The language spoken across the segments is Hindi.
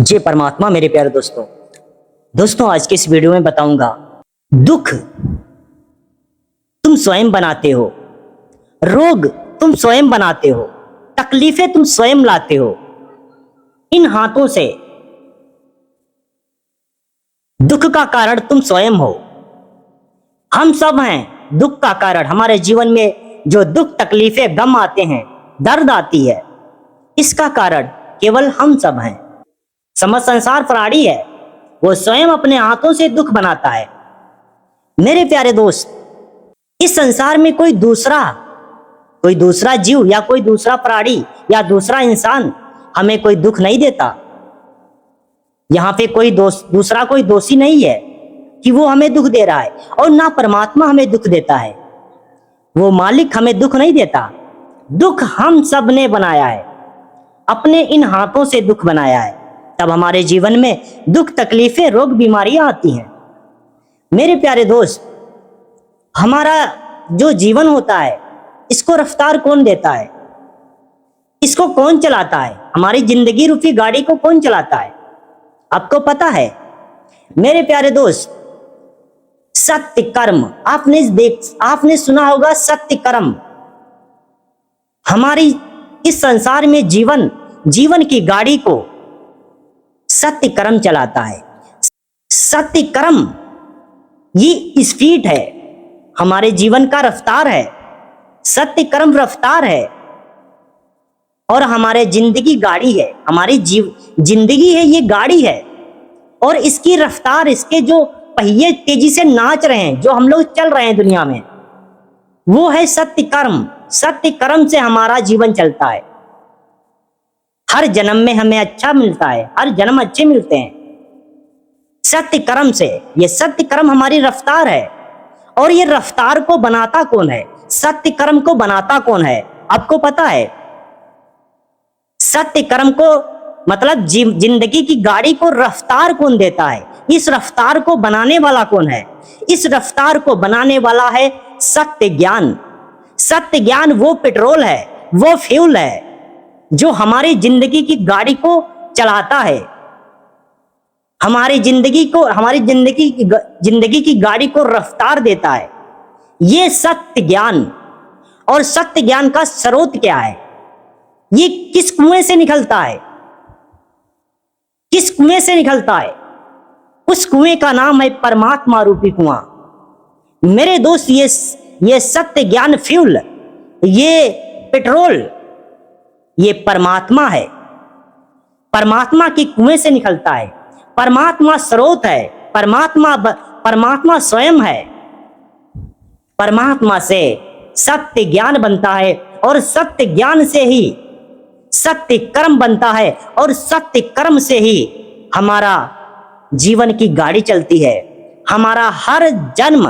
जय परमात्मा। मेरे प्यारे दोस्तों आज के इस वीडियो में बताऊंगा, दुख तुम स्वयं बनाते हो, रोग तुम स्वयं बनाते हो, तकलीफें तुम स्वयं लाते हो। इन हाथों से दुख का कारण तुम स्वयं हो। हम सब हैं दुख का कारण। हमारे जीवन में जो दुख, तकलीफें, गम आते हैं, दर्द आती है, इसका कारण केवल हम सब हैं। समस्त संसार प्राणी है, वो स्वयं अपने हाथों से दुख बनाता है। मेरे प्यारे दोस्त, इस संसार में कोई दूसरा जीव या कोई दूसरा प्राणी या दूसरा इंसान हमें कोई दुख नहीं देता। यहां पे दूसरा कोई दोषी नहीं है कि वो हमें दुख दे रहा है, और ना परमात्मा हमें दुख देता है। वो मालिक हमें दुख नहीं देता। दुख हम सब ने बनाया है, अपने इन हाथों से दुख बनाया है। तब हमारे जीवन में दुख, तकलीफें, रोग, बीमारियां आती हैं। मेरे प्यारे दोस्त, हमारा जो जीवन होता है, इसको रफ्तार कौन देता है? इसको कौन चलाता है? हमारी जिंदगी रूपी गाड़ी को कौन चलाता है? आपको पता है मेरे प्यारे दोस्त? सत्य कर्म। आपने सुना होगा, सत्य कर्म। हमारी इस संसार में जीवन की गाड़ी को सत्य कर्म चलाता है। सत्य कर्म ये स्पीड है, हमारे जीवन का रफ्तार है। सत्य कर्म रफ्तार है, और हमारे जिंदगी गाड़ी है। हमारी जिंदगी है, ये गाड़ी है, और इसकी रफ्तार, इसके जो पहिए तेजी से नाच रहे हैं, जो हम लोग चल रहे हैं दुनिया में, वो है सत्य कर्म। सत्य कर्म से हमारा जीवन चलता है। हर जन्म में हमें अच्छा मिलता है, हर जन्म अच्छे मिलते हैं सत्य कर्म से। ये सत्य कर्म हमारी रफ्तार है, और ये रफ्तार को बनाता कौन है? सत्य कर्म को बनाता कौन है? आपको पता है? सत्य कर्म को मतलब जिंदगी की गाड़ी को रफ्तार कौन देता है? इस रफ्तार को बनाने वाला कौन है? इस रफ्तार को बनाने वाला है सत्य ज्ञान। सत्य ज्ञान वो पेट्रोल है, वो फ्यूल है, जो हमारी जिंदगी की गाड़ी को चलाता है। हमारी जिंदगी की गाड़ी को रफ्तार देता है। ये सत्य ज्ञान। और सत्य ज्ञान का स्रोत क्या है? ये किस कुएं से निकलता है? किस कुएं से निकलता है? उस कुएं का नाम है परमात्मा रूपी कुआं। मेरे दोस्त, ये सत्य ज्ञान फ्यूल, ये पेट्रोल, ये परमात्मा है। परमात्मा के कुएं से निकलता है। परमात्मा स्रोत है। परमात्मा स्वयं है। परमात्मा से सत्य ज्ञान बनता है, और सत्य ज्ञान से ही सत्य कर्म बनता है, और सत्य कर्म से ही हमारा जीवन की गाड़ी चलती है। हमारा हर जन्म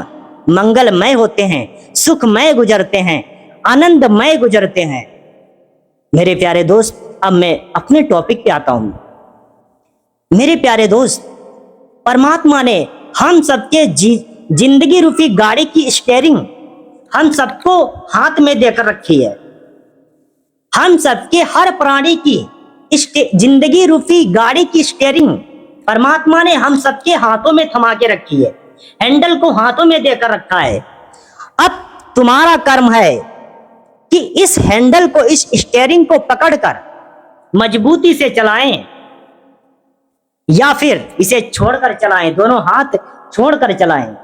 मंगलमय होते हैं, सुखमय गुजरते हैं, आनंदमय गुजरते हैं। मेरे प्यारे दोस्त, अब मैं अपने टॉपिक पे आता हूं। मेरे प्यारे दोस्त, परमात्मा ने हम सबके जिंदगी रूपी गाड़ी की स्टीयरिंग हम सबको हाथ में देकर रखी है। हम सबके, हर प्राणी की जिंदगी रूपी गाड़ी की स्टीयरिंग परमात्मा ने हम सबके हाथों में थमा के रखी है। हैंडल को हाथों में देकर रखा है। अब तुम्हारा कर्म है कि इस हैंडल को, इस स्टीयरिंग को पकड़कर मजबूती से चलाएं, या फिर इसे छोड़कर चलाएं। दोनों हाथ छोड़कर चलाएं।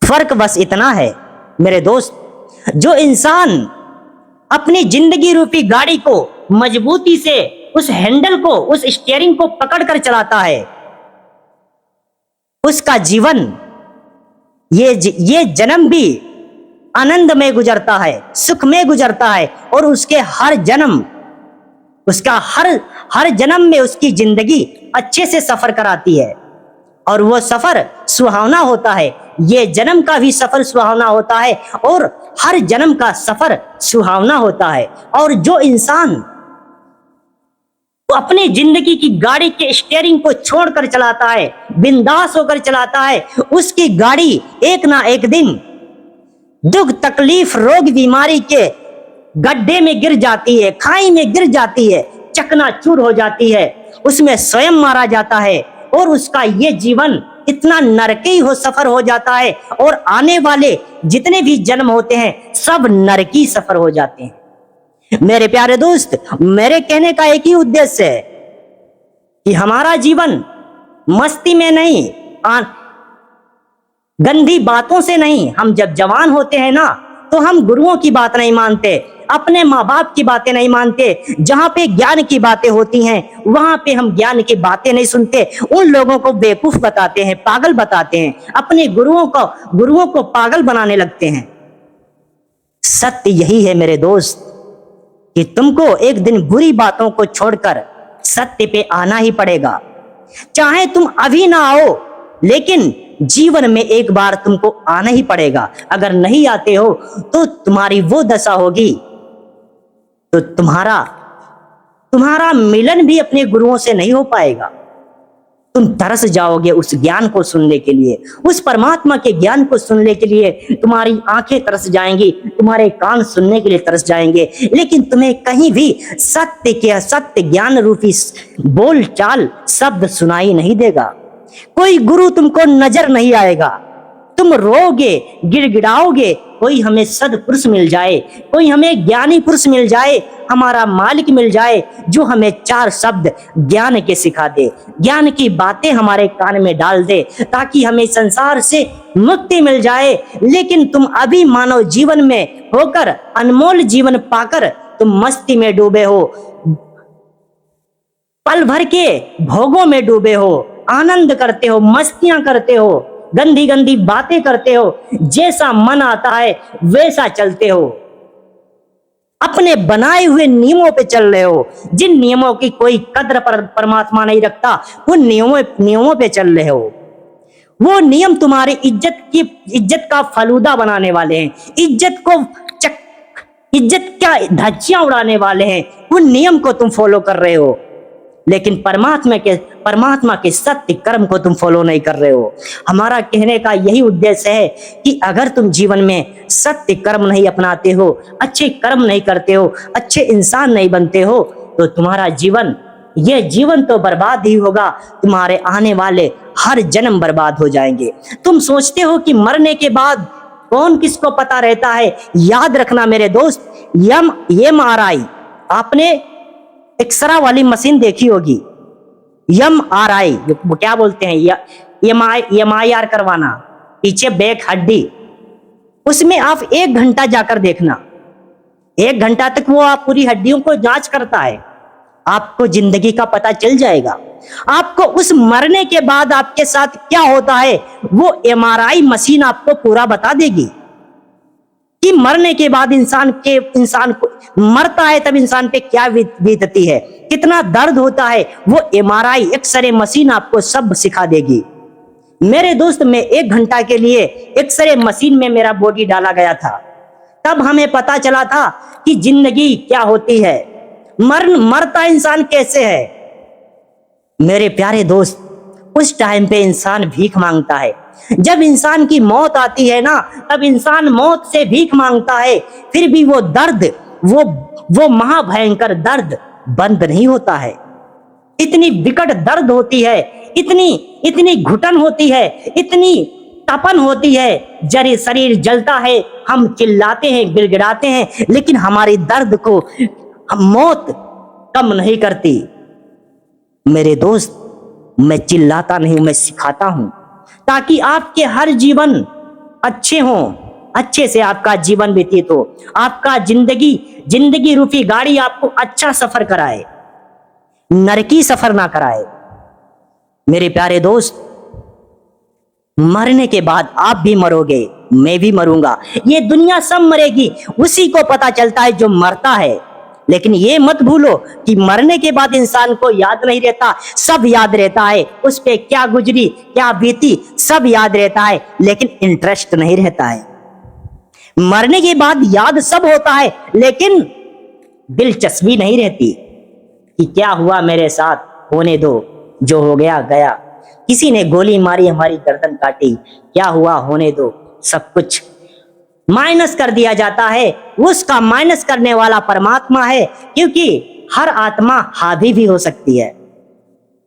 फर्क बस इतना है मेरे दोस्त, जो इंसान अपनी जिंदगी रूपी गाड़ी को मजबूती से, उस हैंडल को, उस स्टीयरिंग को पकड़कर चलाता है, उसका जीवन, ये जन्म भी आनंद में गुजरता है, सुख में गुजरता है, और उसके हर जन्म में उसकी जिंदगी अच्छे से सफर कराती है, और वो सफर सुहावना होता है। ये जन्म का भी सफर सुहावना होता है, और हर जन्म का सफर सुहावना होता है। और जो इंसान अपनी जिंदगी की गाड़ी के स्टीयरिंग को छोड़कर चलाता है, बिंदास होकर चलाता है, उसकी गाड़ी एक ना एक दिन दुख, तकलीफ, रोग, बीमारी के गड्ढे में गिर जाती है, खाई में गिर जाती है, चकनाचूर हो जाती है। उसमें स्वयं मारा जाता है और उसका ये जीवन इतना नरकी हो सफर हो जाता है और आने वाले जितने भी जन्म होते हैं सब नरकी सफर हो जाते हैं। मेरे प्यारे दोस्त, मेरे कहने का एक ही उद्देश्य है कि हमारा जीवन मस्ती में नहीं, गंदी बातों से नहीं। हम जब जवान होते हैं ना तो हम गुरुओं की बात नहीं मानते, अपने माँ बाप की बातें नहीं मानते। जहां पे ज्ञान की बातें होती हैं वहां पे हम ज्ञान की बातें नहीं सुनते, उन लोगों को बेवकूफ बताते हैं, पागल बताते हैं, अपने गुरुओं को पागल बनाने लगते हैं। सत्य यही है मेरे दोस्त कि तुमको एक दिन बुरी बातों को छोड़कर सत्य पे आना ही पड़ेगा। चाहे तुम अभी ना आओ, लेकिन जीवन में एक बार तुमको आना ही पड़ेगा। अगर नहीं आते हो तो तुम्हारी वो दशा होगी, तो तुम्हारा मिलन भी अपने गुरुओं से नहीं हो पाएगा। तुम तरस जाओगे उस ज्ञान को सुनने के लिए, उस परमात्मा के ज्ञान को सुनने के लिए। तुम्हारी आंखें तरस जाएंगी, तुम्हारे कान सुनने के लिए तरस जाएंगे, लेकिन तुम्हें कहीं भी सत्य ज्ञान रूपी बोल चाल शब्द सुनाई नहीं देगा। कोई गुरु तुमको नजर नहीं आएगा। तुम रोगे, गिड़गिड़ाओगे, कोई हमें सदपुरुष मिल जाए, कोई हमें ज्ञानी पुरुष मिल जाए, हमारा मालिक मिल जाए जो हमें 4 शब्द ज्ञान के सिखा दे, ज्ञान की बातें हमारे कान में डाल दे, ताकि हमें संसार से मुक्ति मिल जाए। लेकिन तुम अभी मानव जीवन में होकर, अनमोल जीवन पाकर तुम मस्ती में डूबे हो, पल भर के भोगों में डूबे हो, आनंद करते हो, मस्तियां करते हो, गंदी गंदी बातें करते हो, जैसा मन आता है वैसा चलते हो, अपने बनाए हुए नियमों पे चल रहे हो, जिन नियमों की कोई कद्र परमात्मा नहीं रखता, उन नियमों पे चल रहे हो। वो नियम तुम्हारी इज्जत का फलूदा बनाने वाले हैं, इज्जत क्या धज्जियां उड़ाने वाले हैं। उन नियम को तुम फॉलो कर रहे हो, लेकिन परमात्मा के सत्य कर्म को तुम फॉलो नहीं कर रहे हो। हमारा कहने का यही उद्देश्य है कि अगर तुम जीवन में सत्य कर्म नहीं अपनाते हो, अच्छे कर्म नहीं करते हो, अच्छे इंसान नहीं बनते हो, तो तुम्हारा ये जीवन तो बर्बाद ही होगा, तुम्हारे आने वाले हर जन्म बर्बाद हो जाएंगे। तुम सोचते हो कि मरने के बाद कौन किसको पता रहता है। याद रखना मेरे दोस्त, MRI, आपने एक्सरा वाली मशीन देखी होगी, MRI, वो क्या बोलते हैं, MIR करवाना, पीछे बैक हड्डी, उसमें आप 1 घंटा जाकर देखना। 1 घंटा तक वो आप पूरी हड्डियों को जांच करता है, आपको जिंदगी का पता चल जाएगा। आपको उस मरने के बाद आपके साथ क्या होता है वो MRI मशीन आपको पूरा बता देगी कि मरने के बाद इंसान को मरता है तब इंसान पे क्या बीतती है, कितना दर्द होता है, वो MRI एक्सरे मशीन आपको सब सिखा देगी। मेरे दोस्त, में 1 घंटा के लिए एक्सरे मशीन में मेरा बॉडी डाला गया था, तब हमें पता चला था कि जिंदगी क्या होती है, मरता इंसान कैसे है। मेरे प्यारे दोस्त, उस टाइम पे इंसान भीख मांगता है। जब इंसान की मौत आती है ना, तब इंसान मौत से भीख मांगता है, फिर भी वो दर्द, वो महाभयंकर दर्द बंद नहीं होता है। इतनी विकट दर्द होती है, इतनी घुटन होती है, इतनी तपन होती है, जरे शरीर जलता है, हम चिल्लाते हैं, गिड़गिड़ाते हैं, लेकिन हमारी दर्द को मौत कम नहीं करती। मेरे दोस्त, मैं चिल्लाता नहीं, मैं सिखाता हूं, ताकि आपके हर जीवन अच्छे हों, अच्छे से आपका जीवन व्यतीत हो, आपका जिंदगी रूपी गाड़ी आपको अच्छा सफर कराए, नरकी सफर ना कराए। मेरे प्यारे दोस्त, मरने के बाद आप भी मरोगे, मैं भी मरूंगा, ये दुनिया सब मरेगी, उसी को पता चलता है जो मरता है। लेकिन ये मत भूलो कि मरने के बाद इंसान को याद नहीं रहता, सब याद रहता है, उस पे क्या गुजरी, क्या बीती, सब याद रहता है, लेकिन इंटरेस्ट नहीं रहता है। मरने के बाद याद सब होता है, लेकिन दिलचस्पी नहीं रहती कि क्या हुआ मेरे साथ, होने दो, जो हो गया गया। किसी ने गोली मारी, हमारी गर्दन काटी, क्या हुआ, होने दो, सब कुछ माइनस कर दिया जाता है। उसका माइनस करने वाला परमात्मा है, क्योंकि हर आत्मा हावी भी हो सकती है।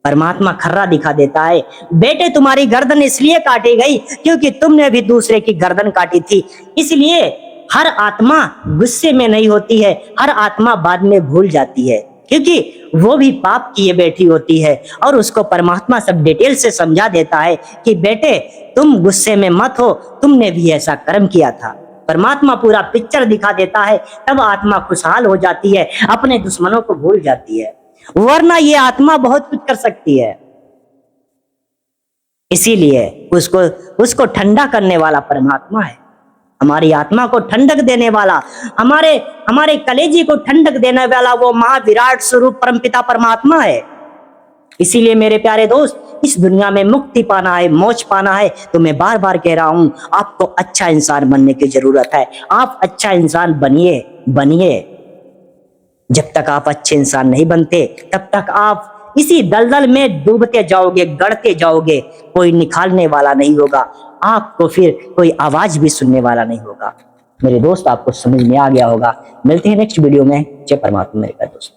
परमात्मा खर्रा दिखा देता है, बेटे तुम्हारी गर्दन इसलिए काटी गई क्योंकि तुमने भी दूसरे की गर्दन काटी थी। इसलिए हर आत्मा गुस्से में नहीं होती है, हर आत्मा बाद में भूल जाती है, क्योंकि वो भी पाप किए बैठी होती है और उसको परमात्मा सब डिटेल से समझा देता है कि बेटे तुम गुस्से में मत हो, तुमने भी ऐसा कर्म किया था। परमात्मा पूरा पिक्चर दिखा देता है, तब आत्मा खुशहाल हो जाती है, अपने दुश्मनों को भूल जाती है, वरना ये आत्मा बहुत कुछ कर सकती है। इसीलिए उसको ठंडा करने वाला परमात्मा है, हमारी आत्मा को ठंडक देने वाला, हमारे कलेजी को ठंडक देने वाला वो महाविराट स्वरूप परमपिता परमात्मा है। इसीलिए मेरे प्यारे दोस्त, इस दुनिया में मुक्ति पाना है, मौज पाना है, तो मैं बार बार कह रहा हूं, आपको अच्छा इंसान बनने की जरूरत है। आप अच्छा इंसान बनिए। जब तक आप अच्छे इंसान नहीं बनते तब तक आप इसी दलदल में डूबते जाओगे, गड़ते जाओगे, कोई निकालने वाला नहीं होगा, आपको फिर कोई आवाज भी सुनने वाला नहीं होगा। मेरे दोस्त, आपको समझ में आ गया होगा। मिलते हैं नेक्स्ट वीडियो में। जय परमात्मा मेरे प्यारे दोस्त।